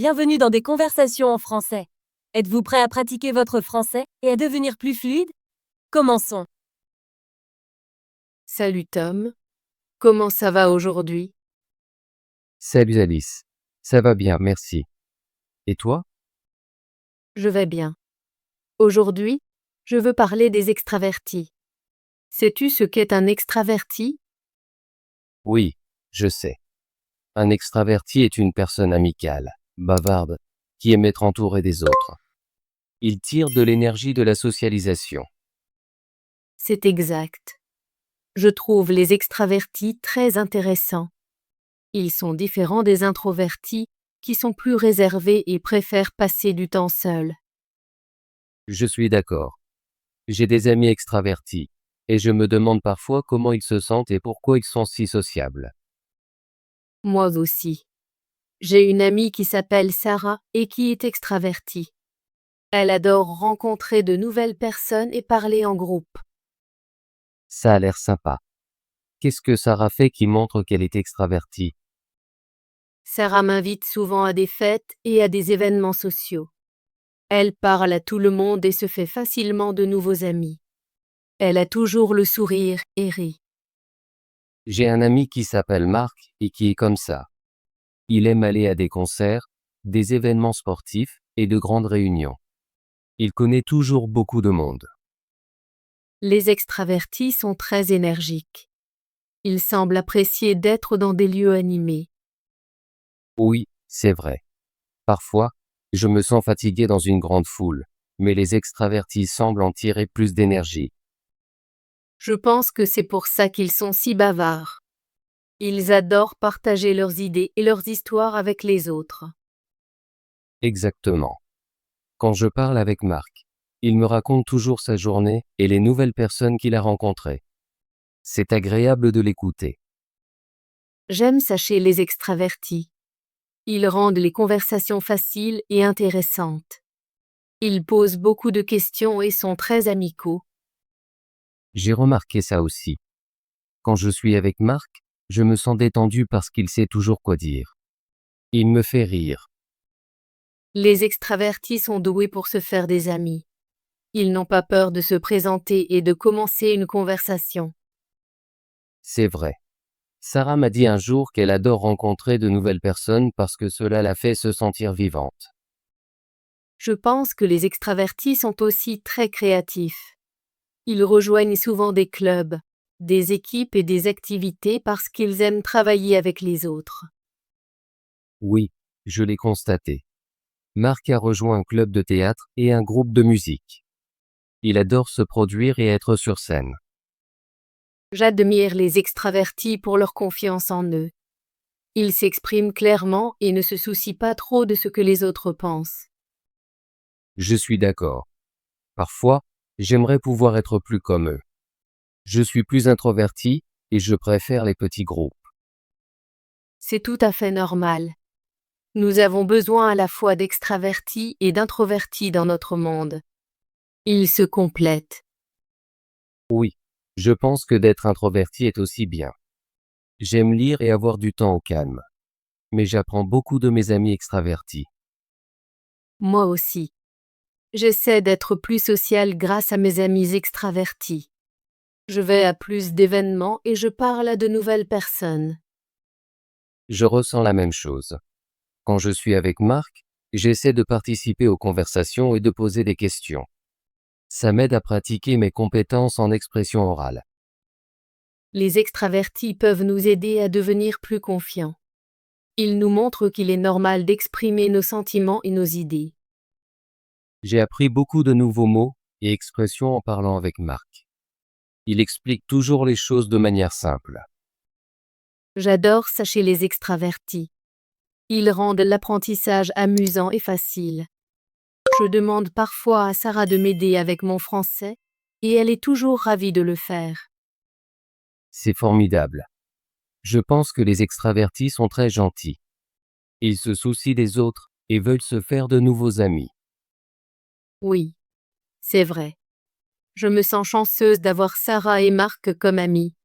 Bienvenue dans des conversations en français. Êtes-vous prêt à pratiquer votre français et à devenir plus fluide? Commençons. Salut Tom, comment ça va aujourd'hui? Salut Alice. Ça va bien, merci. Et toi? Je vais bien. Aujourd'hui, je veux parler des extravertis. Sais-tu ce qu'est un extraverti? Oui, je sais. Un extraverti est une personne amicale, bavarde, qui aime être entourée des autres. Il tire de l'énergie de la socialisation. C'est exact. Je trouve les extravertis très intéressants. Ils sont différents des introvertis qui sont plus réservés et préfèrent passer du temps seuls. Je suis d'accord. J'ai des amis extravertis, et je me demande parfois comment ils se sentent et pourquoi ils sont si sociables. Moi aussi. J'ai une amie qui s'appelle Sarah et qui est extravertie. Elle adore rencontrer de nouvelles personnes et parler en groupe. Ça a l'air sympa. Qu'est-ce que Sarah fait qui montre qu'elle est extravertie? Sarah m'invite souvent à des fêtes et à des événements sociaux. Elle parle à tout le monde et se fait facilement de nouveaux amis. Elle a toujours le sourire et rit. J'ai un ami qui s'appelle Marc et qui est comme ça. Il aime aller à des concerts, des événements sportifs et de grandes réunions. Il connaît toujours beaucoup de monde. Les extravertis sont très énergiques. Ils semblent apprécier d'être dans des lieux animés. Oui, c'est vrai. Parfois, je me sens fatigué dans une grande foule, mais les extravertis semblent en tirer plus d'énergie. Je pense que c'est pour ça qu'ils sont si bavards. Ils adorent partager leurs idées et leurs histoires avec les autres. Exactement. Quand je parle avec Marc, il me raconte toujours sa journée et les nouvelles personnes qu'il a rencontrées. C'est agréable de l'écouter. J'aime ça chez les extravertis. Ils rendent les conversations faciles et intéressantes. Ils posent beaucoup de questions et sont très amicaux. J'ai remarqué ça aussi. Quand je suis avec Marc, je me sens détendu parce qu'il sait toujours quoi dire. Il me fait rire. Les extravertis sont doués pour se faire des amis. Ils n'ont pas peur de se présenter et de commencer une conversation. C'est vrai. Sarah m'a dit un jour qu'elle adore rencontrer de nouvelles personnes parce que cela la fait se sentir vivante. Je pense que les extravertis sont aussi très créatifs. Ils rejoignent souvent des clubs, des équipes et des activités parce qu'ils aiment travailler avec les autres. Oui, je l'ai constaté. Marc a rejoint un club de théâtre et un groupe de musique. Il adore se produire et être sur scène. J'admire les extravertis pour leur confiance en eux. Ils s'expriment clairement et ne se soucient pas trop de ce que les autres pensent. Je suis d'accord. Parfois, j'aimerais pouvoir être plus comme eux. Je suis plus introverti et je préfère les petits groupes. C'est tout à fait normal. Nous avons besoin à la fois d'extravertis et d'introvertis dans notre monde. Ils se complètent. Oui, je pense que d'être introverti est aussi bien. J'aime lire et avoir du temps au calme. Mais j'apprends beaucoup de mes amis extravertis. Moi aussi. J'essaie d'être plus sociale grâce à mes amis extravertis. Je vais à plus d'événements et je parle à de nouvelles personnes. Je ressens la même chose. Quand je suis avec Marc, j'essaie de participer aux conversations et de poser des questions. Ça m'aide à pratiquer mes compétences en expression orale. Les extravertis peuvent nous aider à devenir plus confiants. Ils nous montrent qu'il est normal d'exprimer nos sentiments et nos idées. J'ai appris beaucoup de nouveaux mots et expressions en parlant avec Marc. Il explique toujours les choses de manière simple. J'adore ça chez les extravertis. Ils rendent l'apprentissage amusant et facile. Je demande parfois à Sarah de m'aider avec mon français et elle est toujours ravie de le faire. C'est formidable. Je pense que les extravertis sont très gentils. Ils se soucient des autres et veulent se faire de nouveaux amis. Oui, c'est vrai. Je me sens chanceuse d'avoir Sarah et Marc comme amis.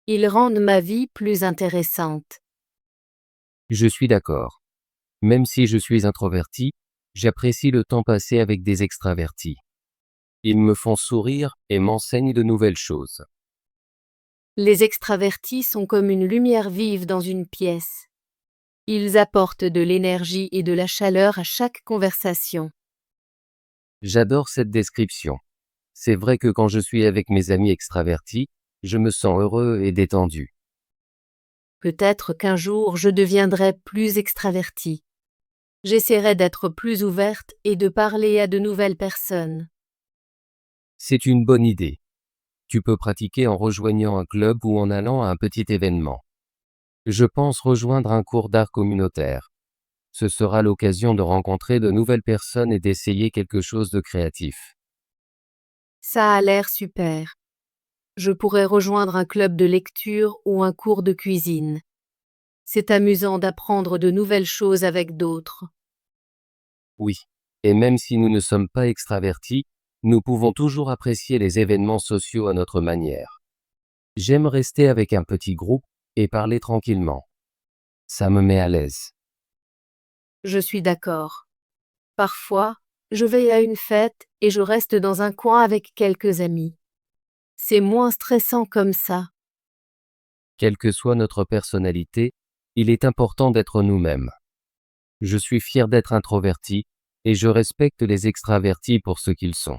Ils rendent ma vie plus intéressante. Je suis d'accord. Même si je suis introverti, j'apprécie le temps passé avec des extravertis. Ils me font sourire et m'enseignent de nouvelles choses. Les extravertis sont comme une lumière vive dans une pièce. Ils apportent de l'énergie et de la chaleur à chaque conversation. J'adore cette description. C'est vrai que quand je suis avec mes amis extravertis, je me sens heureux et détendu. Peut-être qu'un jour je deviendrai plus extravertie. J'essaierai d'être plus ouverte et de parler à de nouvelles personnes. C'est une bonne idée. Tu peux pratiquer en rejoignant un club ou en allant à un petit événement. Je pense rejoindre un cours d'art communautaire. Ce sera l'occasion de rencontrer de nouvelles personnes et d'essayer quelque chose de créatif. Ça a l'air super. Je pourrais rejoindre un club de lecture ou un cours de cuisine. C'est amusant d'apprendre de nouvelles choses avec d'autres. Oui. Et même si nous ne sommes pas extravertis, nous pouvons toujours apprécier les événements sociaux à notre manière. J'aime rester avec un petit groupe et parler tranquillement. Ça me met à l'aise. Je suis d'accord. Parfois, je vais à une fête et je reste dans un coin avec quelques amis. C'est moins stressant comme ça. Quelle que soit notre personnalité, il est important d'être nous-mêmes. Je suis fier d'être introverti, et je respecte les extravertis pour ce qu'ils sont.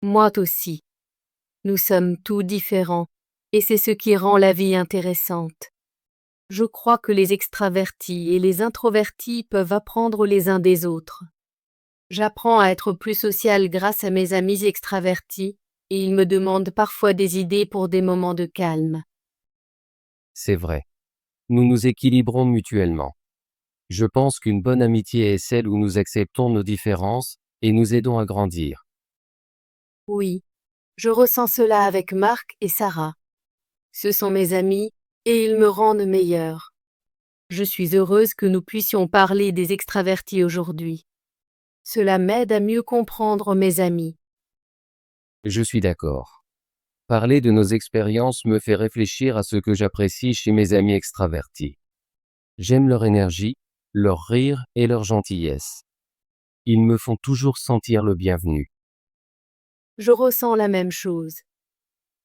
Moi aussi. Nous sommes tous différents, et c'est ce qui rend la vie intéressante. Je crois que les extravertis et les introvertis peuvent apprendre les uns des autres. J'apprends à être plus social grâce à mes amis extravertis, et ils me demandent parfois des idées pour des moments de calme. C'est vrai. Nous nous équilibrons mutuellement. Je pense qu'une bonne amitié est celle où nous acceptons nos différences et nous aidons à grandir. Oui, je ressens cela avec Marc et Sarah. Ce sont mes amis, et ils me rendent meilleure. Je suis heureuse que nous puissions parler des extravertis aujourd'hui. Cela m'aide à mieux comprendre mes amis. Je suis d'accord. Parler de nos expériences me fait réfléchir à ce que j'apprécie chez mes amis extravertis. J'aime leur énergie, leur rire et leur gentillesse. Ils me font toujours sentir le bienvenu. Je ressens la même chose.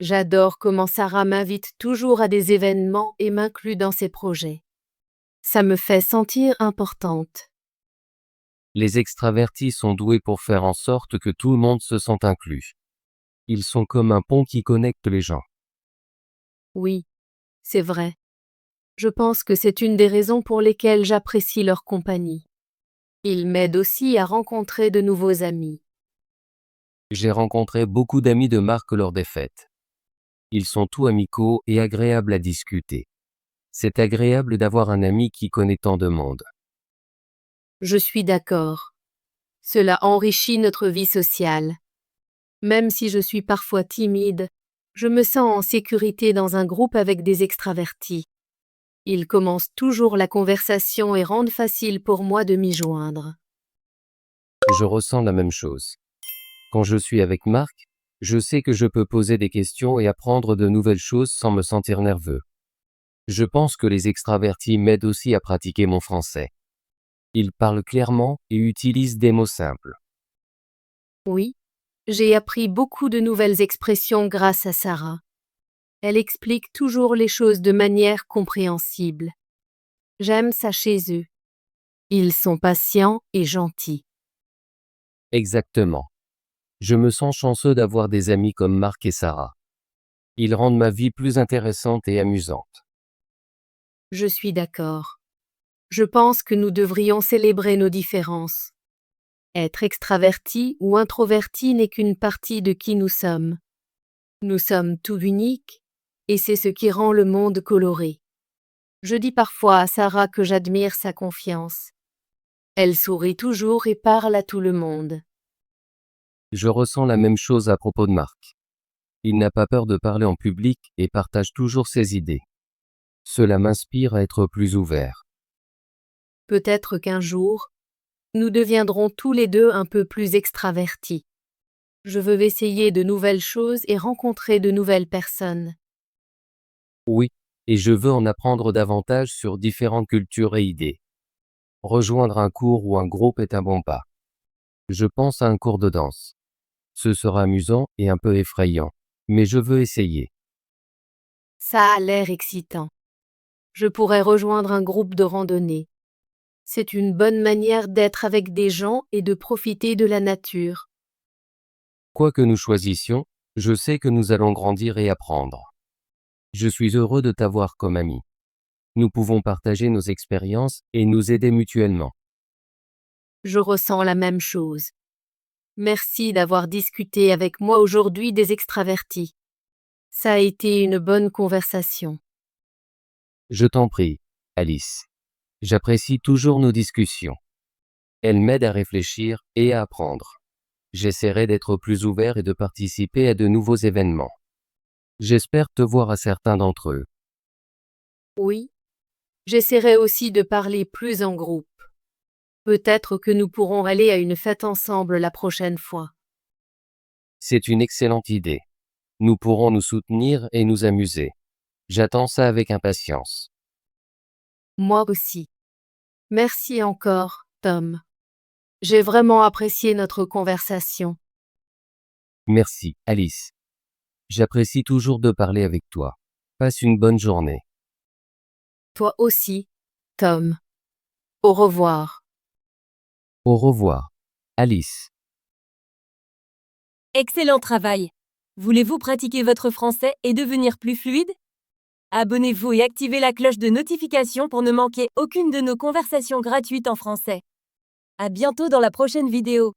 J'adore comment Sarah m'invite toujours à des événements et m'inclut dans ses projets. Ça me fait sentir importante. Les extravertis sont doués pour faire en sorte que tout le monde se sente inclus. Ils sont comme un pont qui connecte les gens. Oui, c'est vrai. Je pense que c'est une des raisons pour lesquelles j'apprécie leur compagnie. Ils m'aident aussi à rencontrer de nouveaux amis. J'ai rencontré beaucoup d'amis de marque lors des fêtes. Ils sont tout amicaux et agréables à discuter. C'est agréable d'avoir un ami qui connaît tant de monde. Je suis d'accord. Cela enrichit notre vie sociale. Même si je suis parfois timide, je me sens en sécurité dans un groupe avec des extravertis. Ils commencent toujours la conversation et rendent facile pour moi de m'y joindre. Je ressens la même chose. Quand je suis avec Marc, je sais que je peux poser des questions et apprendre de nouvelles choses sans me sentir nerveux. Je pense que les extravertis m'aident aussi à pratiquer mon français. Ils parlent clairement et utilisent des mots simples. Oui, j'ai appris beaucoup de nouvelles expressions grâce à Sarah. Elle explique toujours les choses de manière compréhensible. J'aime ça chez eux. Ils sont patients et gentils. Exactement. Je me sens chanceux d'avoir des amis comme Marc et Sarah. Ils rendent ma vie plus intéressante et amusante. Je suis d'accord. Je pense que nous devrions célébrer nos différences. Être extraverti ou introverti n'est qu'une partie de qui nous sommes. Nous sommes tout uniques, et c'est ce qui rend le monde coloré. Je dis parfois à Sarah que j'admire sa confiance. Elle sourit toujours et parle à tout le monde. Je ressens la même chose à propos de Marc. Il n'a pas peur de parler en public et partage toujours ses idées. Cela m'inspire à être plus ouvert. Peut-être qu'un jour, nous deviendrons tous les deux un peu plus extravertis. Je veux essayer de nouvelles choses et rencontrer de nouvelles personnes. Oui, et je veux en apprendre davantage sur différentes cultures et idées. Rejoindre un cours ou un groupe est un bon pas. Je pense à un cours de danse. Ce sera amusant et un peu effrayant, mais je veux essayer. Ça a l'air excitant. Je pourrais rejoindre un groupe de randonnée. C'est une bonne manière d'être avec des gens et de profiter de la nature. Quoi que nous choisissions, je sais que nous allons grandir et apprendre. Je suis heureux de t'avoir comme ami. Nous pouvons partager nos expériences et nous aider mutuellement. Je ressens la même chose. Merci d'avoir discuté avec moi aujourd'hui des extravertis. Ça a été une bonne conversation. Je t'en prie, Alice. J'apprécie toujours nos discussions. Elles m'aident à réfléchir et à apprendre. J'essaierai d'être plus ouvert et de participer à de nouveaux événements. J'espère te voir à certains d'entre eux. Oui, j'essaierai aussi de parler plus en groupe. Peut-être que nous pourrons aller à une fête ensemble la prochaine fois. C'est une excellente idée. Nous pourrons nous soutenir et nous amuser. J'attends ça avec impatience. Moi aussi. Merci encore, Tom. J'ai vraiment apprécié notre conversation. Merci, Alice. J'apprécie toujours de parler avec toi. Passe une bonne journée. Toi aussi, Tom. Au revoir. Au revoir, Alice. Excellent travail. Voulez-vous pratiquer votre français et devenir plus fluide? Abonnez-vous et activez la cloche de notification pour ne manquer aucune de nos conversations gratuites en français. À bientôt dans la prochaine vidéo.